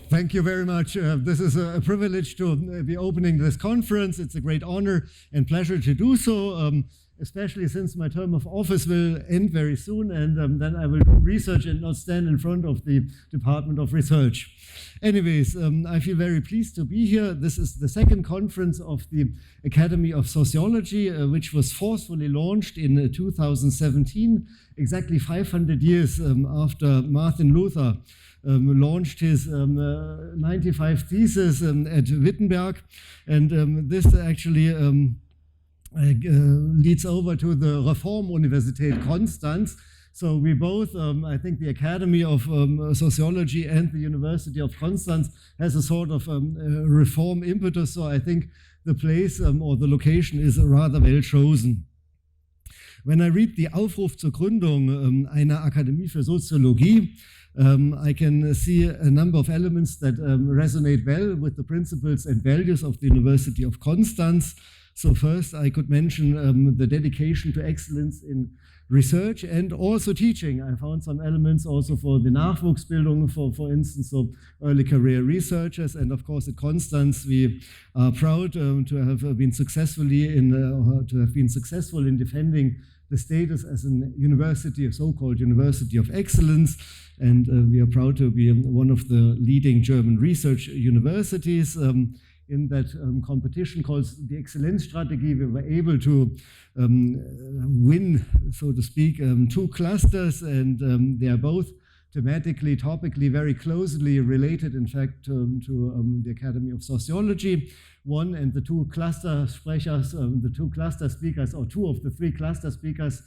Thank you very much. This is a privilege to be opening this conference. It's a great honor and pleasure to do so, especially since my term of office will end very soon, and then I will do research and not stand in front of the Department of Research. Anyways, I feel very pleased to be here. This is the second conference of the Academy of Sociology, which was forcefully launched in 2017, exactly 500 years after Martin Luther launched his 95 Theses at Wittenberg, and this actually leads over to the Reformuniversität Konstanz. So we both, I think the Academy of Sociology and the University of Konstanz has a sort of reform impetus, so I think the place or the location is rather well chosen. When I read the Aufruf zur Gründung einer Akademie für Soziologie, I can see a number of elements that resonate well with the principles and values of the University of Konstanz. So first, I could mention the dedication to excellence in research and also teaching. I found some elements also for the Nachwuchsbildung, for instance, so early career researchers. And of course, at Konstanz, we are proud to have been successful in defending the status as a university, a so-called University of Excellence, and we are proud to be one of the leading German research universities. In that competition called the Exzellenzstrategie, we were able to win, so to speak, 2 clusters, and they are both thematically, topically, very closely related, in fact, to the Academy of Sociology. One and the 2 cluster sprechers, the 2 cluster speakers, or 2 of the 3 cluster speakers,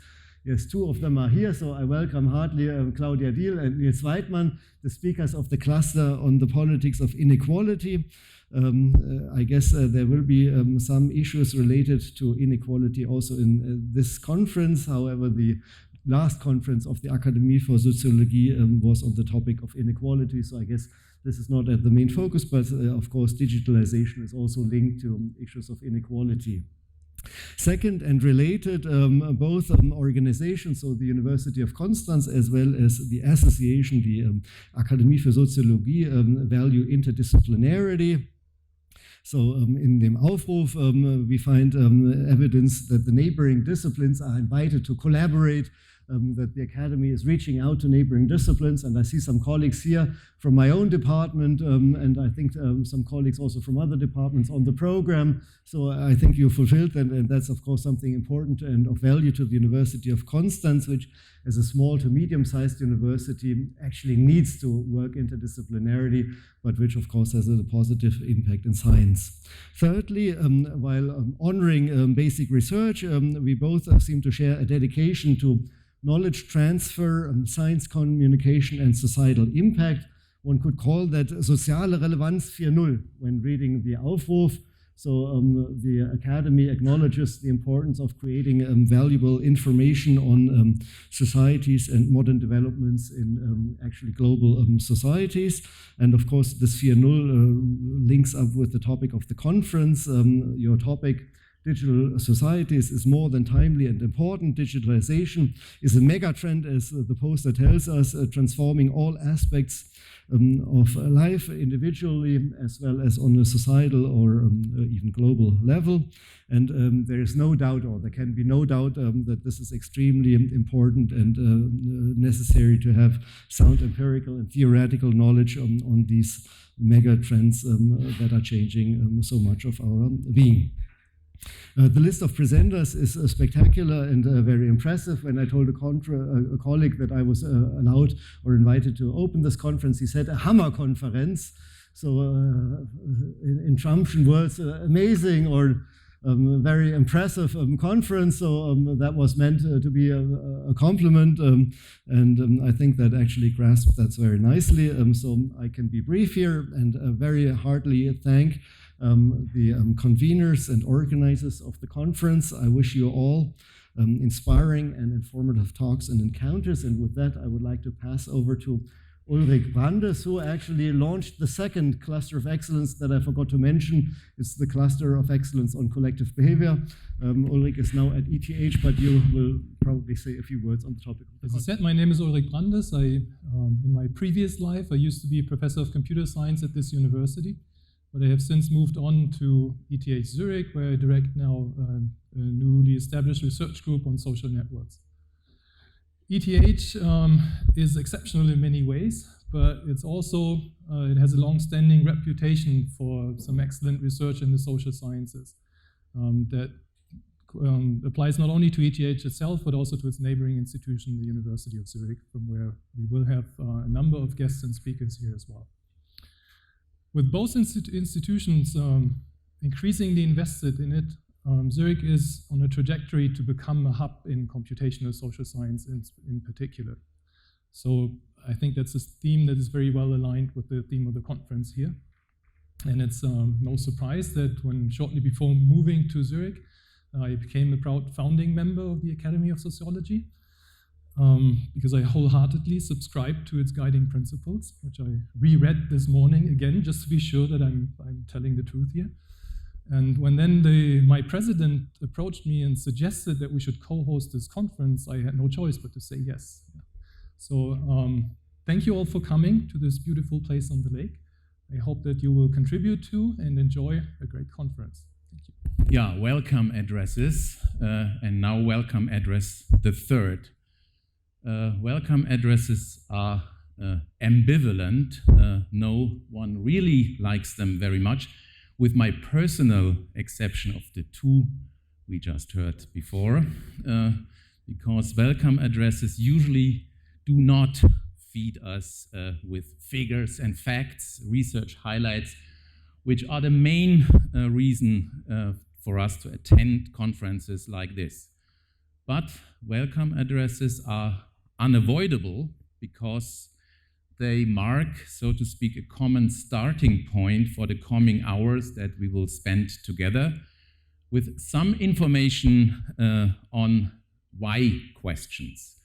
yes, 2 of them are here, so I welcome heartily Claudia Diehl and Nils Weidmann, the speakers of the cluster on the politics of inequality. I guess there will be some issues related to inequality also in this conference. However, the last conference of the Akademie für Soziologie was on the topic of inequality, so I guess this is not at the main focus, but of course digitalization is also linked to issues of inequality. Second, and related, both organizations, so the University of Konstanz as well as the association, the Akademie für Soziologie, value interdisciplinarity. So in dem Aufruf, we find evidence that the neighboring disciplines are invited to collaborate, that the Academy is reaching out to neighboring disciplines, and I see some colleagues here from my own department, and I think some colleagues also from other departments on the program, so I think you fulfilled that, and that's of course something important and of value to the University of Konstanz, which as a small to medium-sized university actually needs to work interdisciplinarity, but which of course has a positive impact in science. Thirdly, while honoring basic research, we both seem to share a dedication to knowledge transfer, science communication, and societal impact. One could call that soziale Relevanz 4.0 when reading the Aufruf. So the Academy acknowledges the importance of creating valuable information on societies and modern developments in actually global societies. And of course, this 4.0 links up with the topic of the conference. Your topic, digital societies, is more than timely and important. Digitalization is a mega trend, as the poster tells us, transforming all aspects of life individually as well as on a societal or even global level. And there is no doubt, or there can be no doubt, that this is extremely important and necessary to have sound empirical and theoretical knowledge on these mega trends that are changing so much of our being. The list of presenters is spectacular and very impressive. When I told a colleague that I was allowed or invited to open this conference, he said a Hammerkonferenz. So in Trumptian words, amazing or very impressive conference. So that was meant to be a compliment. And I think that actually grasped that very nicely. So I can be brief here and very heartily thank the conveners and organizers of the conference. I wish you all inspiring and informative talks and encounters. And with that, I would like to pass over to Ulrich Brandes, who actually launched the second cluster of excellence that I forgot to mention. It's the cluster of excellence on collective behavior. Ulrich is now at ETH, but you will probably say a few words on the topic. As I said, my name is Ulrich Brandes. In my previous life, I used to be a professor of computer science at this university, but I have since moved on to ETH Zurich, where I direct now a newly established research group on social networks. ETH is exceptional in many ways, but it's also, it has a long-standing reputation for some excellent research in the social sciences that applies not only to ETH itself, but also to its neighboring institution, the University of Zurich, from where we will have a number of guests and speakers here as well. With both institutions increasingly invested in it, Zurich is on a trajectory to become a hub in computational social science in particular. So I think that's a theme that is very well aligned with the theme of the conference here. And it's no surprise that when shortly before moving to Zurich, I became a proud founding member of the Academy of Sociology because I wholeheartedly subscribe to its guiding principles, which I reread this morning again, just to be sure that I'm telling the truth here. And when then my president approached me and suggested that we should co-host this conference, I had no choice but to say yes. So thank you all for coming to this beautiful place on the lake. I hope that you will contribute to and enjoy a great conference. Thank you. Yeah, welcome addresses, and now welcome address the third. Welcome addresses are ambivalent. No one really likes them very much, with my personal exception of the two we just heard before, because welcome addresses usually do not feed us with figures and facts, research highlights, which are the main reason for us to attend conferences like this. But welcome addresses are unavoidable because they mark, so to speak, a common starting point for the coming hours that we will spend together with some information on why questions.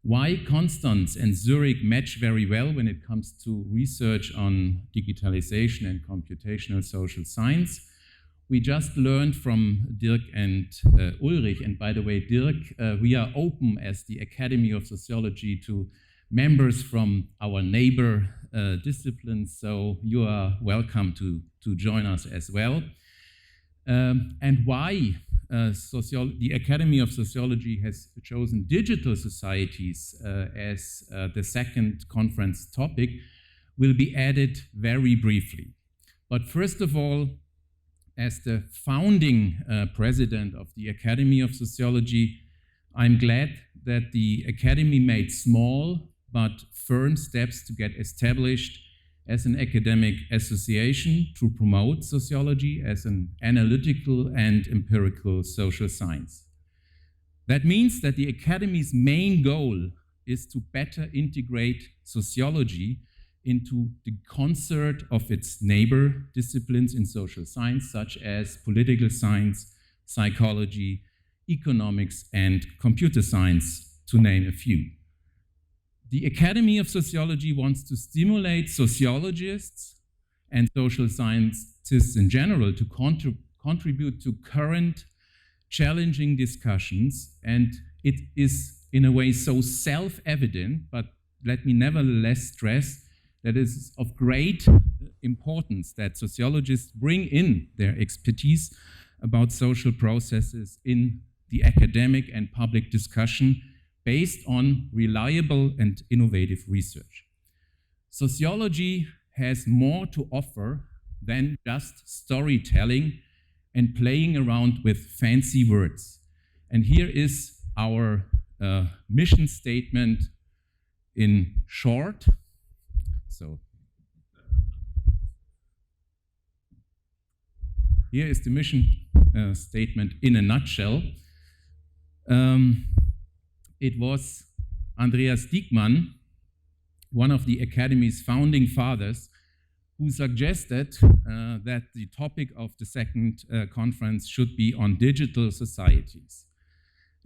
Why Konstanz and Zurich match very well when it comes to research on digitalization and computational social science. We just learned from Dirk and Ulrich, and by the way, Dirk, we are open as the Academy of Sociology to members from our neighbor disciplines, so you are welcome to join us as well. And why the Academy of Sociology has chosen digital societies as the second conference topic will be added very briefly. But first of all, as the founding president of the Academy of Sociology, I'm glad that the Academy made small but firm steps to get established as an academic association to promote sociology as an analytical and empirical social science. That means that the Academy's main goal is to better integrate sociology into the concert of its neighbor disciplines in social science, such as political science, psychology, economics, and computer science, to name a few. The Academy of Sociology wants to stimulate sociologists and social scientists in general to contribute to current, challenging discussions, and it is in a way so self-evident, but let me nevertheless stress that it is of great importance that sociologists bring in their expertise about social processes in the academic and public discussion based on reliable and innovative research. Sociology has more to offer than just storytelling and playing around with fancy words. And here is our mission statement in short. So here is the mission statement in a nutshell. It was Andreas Diekmann, one of the Academy's founding fathers, who suggested that the topic of the second conference should be on digital societies.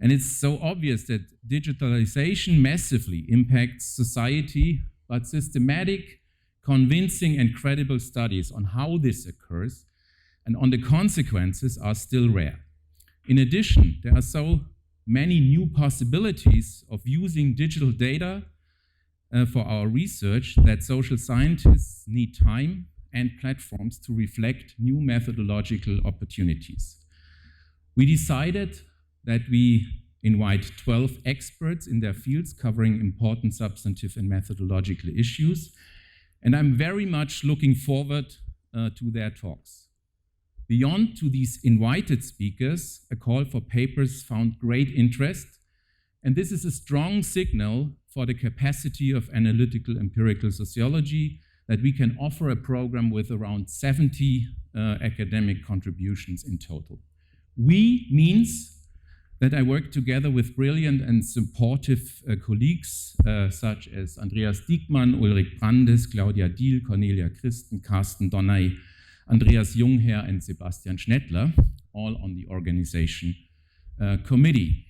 And it's so obvious that digitalization massively impacts society but systematic, convincing and credible studies on how this occurs and on the consequences are still rare. In addition, there are so many new possibilities of using digital data for our research that social scientists need time and platforms to reflect new methodological opportunities. We decided that we invite 12 experts in their fields covering important substantive and methodological issues, and I'm very much looking forward to their talks. Beyond to these invited speakers, a call for papers found great interest, and this is a strong signal for the capacity of analytical empirical sociology that we can offer a program with around 70 academic contributions in total. We means that I work together with brilliant and supportive colleagues such as Andreas Diekmann, Ulrich Brandes, Claudia Diehl, Cornelia Christen, Carsten Donnay, Andreas Jungherr and Sebastian Schnettler, all on the organization committee.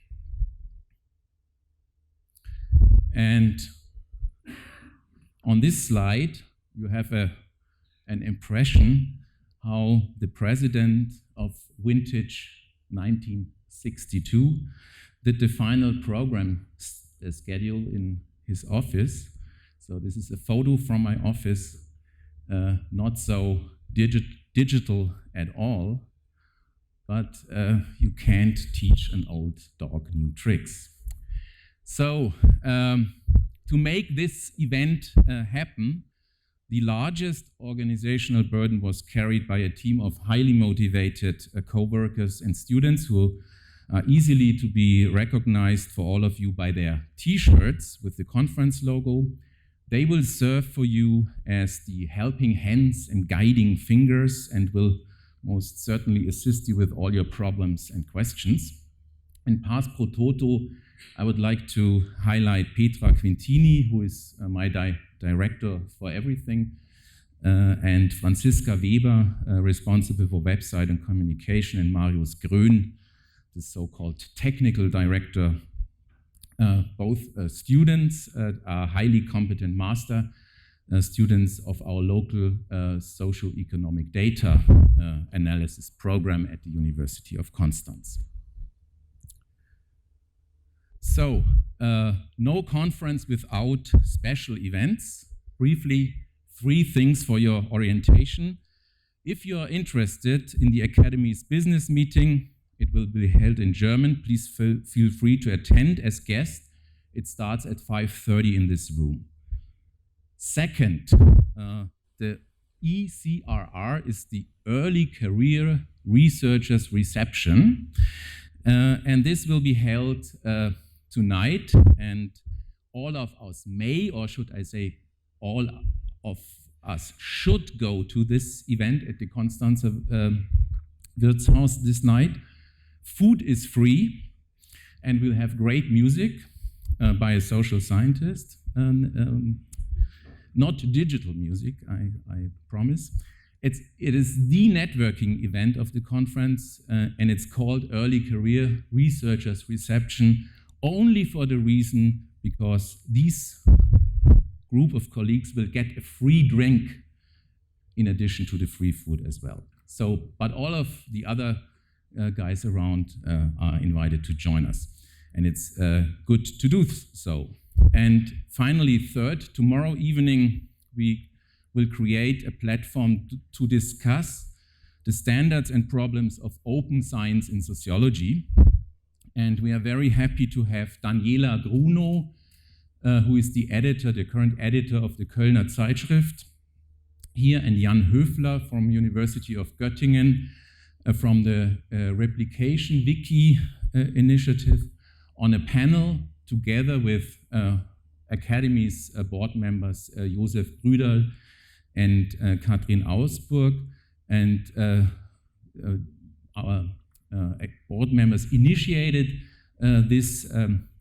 And on this slide, you have an impression how the president of vintage 1962 did the final program schedule in his office. So this is a photo from my office, not so digital at all, but you can't teach an old dog new tricks. So to make this event happen, the largest organizational burden was carried by a team of highly motivated co-workers and students who are easily to be recognized for all of you by their t-shirts with the conference logo. They will serve for you as the helping hands and guiding fingers and will most certainly assist you with all your problems and questions. In pars pro toto, I would like to highlight Petra Quintini, who is my director for everything, and Franziska Weber, responsible for website and communication, and Marius Grön, the so-called technical director. Both students are highly competent master students of our local socio-economic data analysis program at the University of Konstanz. So, no conference without special events. Briefly, 3 things for your orientation. If you are interested in the Academy's business meeting, it will be held in German. Please feel free to attend as guest. It starts at 5:30 in this room. Second, the ECRR is the Early Career Researchers Reception. And this will be held tonight, and all of us may, or should I say, all of us should go to this event at the Konstanzer Wirtshaus this night. Food is free, and we'll have great music by a social scientist. Not digital music, I promise. It is the networking event of the conference, and it's called Early Career Researchers Reception, only for the reason because this group of colleagues will get a free drink in addition to the free food as well. So, but all of the other guys around are invited to join us, and it's good to do so. And finally, third, tomorrow evening we will create a platform to discuss the standards and problems of open science in sociology. And we are very happy to have Daniela Grunow, who is the current editor of the Kölner Zeitschrift here, and Jan Höfler from University of Göttingen from the Replication Wiki initiative on a panel together with Academy's board members Josef Brüderl and Katrin Ausburg, and our board members initiated this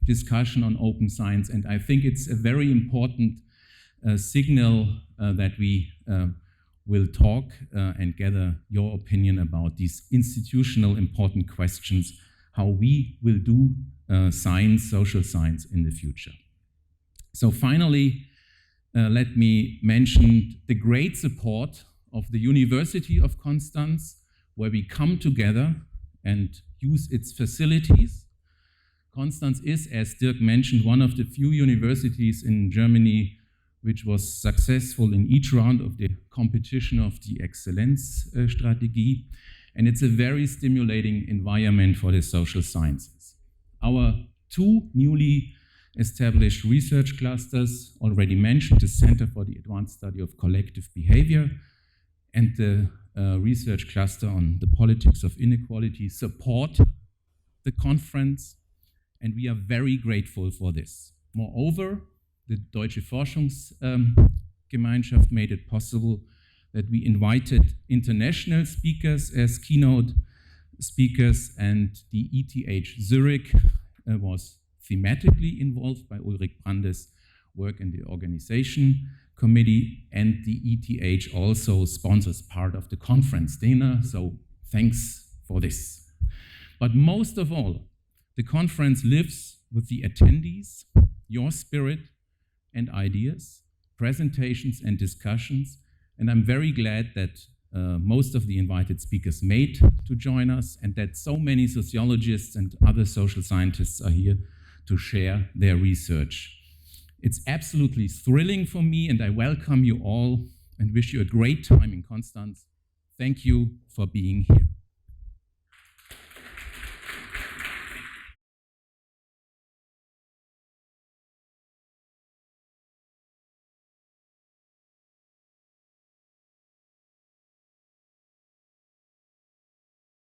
discussion on open science, and I think it's a very important signal that we will talk and gather your opinion about these institutional important questions, how we will do science, social science in the future. So finally, let me mention the great support of the University of Konstanz, where we come together and use its facilities. Konstanz is, as Dirk mentioned, one of the few universities in Germany which was successful in each round of the competition of the Exzellenzstrategie, and it's a very stimulating environment for the social sciences. Our two newly established research clusters, already mentioned, the Center for the Advanced Study of Collective Behavior and the research cluster on the politics of inequality, support the conference, and we are very grateful for this. Moreover, the Deutsche Forschungsgemeinschaft made it possible that we invited international speakers as keynote speakers, and the ETH Zurich was thematically involved by Ulrich Brandes' work in the organization committee, and the ETH also sponsors part of the conference dinner, so thanks for this. But most of all, the conference lives with the attendees, your spirit and ideas, presentations and discussions, and I'm very glad that most of the invited speakers made to join us, and that so many sociologists and other social scientists are here to share their research. It's absolutely thrilling for me, and I welcome you all and wish you a great time in Konstanz. Thank you for being here.